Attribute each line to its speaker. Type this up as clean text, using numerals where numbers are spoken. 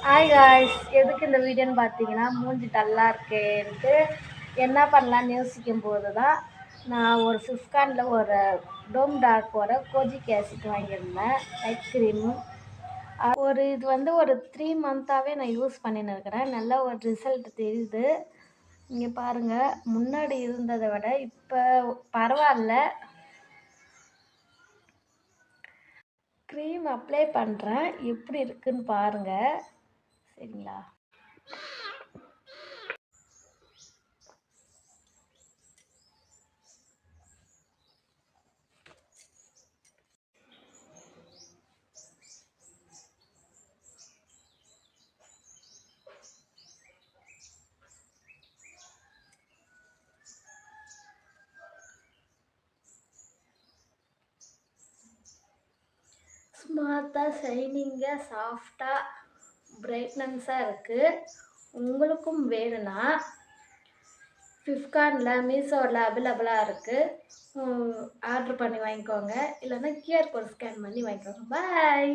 Speaker 1: Hi guys, எதுக்கு இந்த வீடியோன்னு பார்த்தீங்கன்னா, மூஞ்சி டல்லாக இருக்கேன்ட்டு என்ன பண்ணலான்னு யோசிக்கும் போது தான் நான் ஒரு ஃபிஃப்கார்ட்டில் ஒரு டோம் டார்க்கோட கோஜிக் ஆசிட் வாங்கியிருந்தேன். நைட் க்ரீமு இது வந்து ஒரு 3 மந்த்தாகவே நான் யூஸ் பண்ணின்னு இருக்கிறேன். நல்ல ஒரு ரிசல்ட் தெரியுது. இங்கே பாருங்கள், முன்னாடி இருந்ததை விட இப்போ பரவாயில்ல. க்ரீம் அப்ளை பண்ணுறேன், எப்படி இருக்குன்னு பாருங்கள். சரிங்களா? ஸ்மார்ட்டாக, ஷைனிங்காக, சாஃப்டாக, பிரைட்னன்ஸாக இருக்குது. உங்களுக்கும் வேணும்னா ஃப்ளிப்கார்ட்டில், மீஷோவில் அவைலபிளாக இருக்குது. ஆர்டர் பண்ணி வாங்கிக்கோங்க. இல்லைன்னா QR கோட் ஸ்கேன் பண்ணி வாங்கிக்கோங்க. பாய்.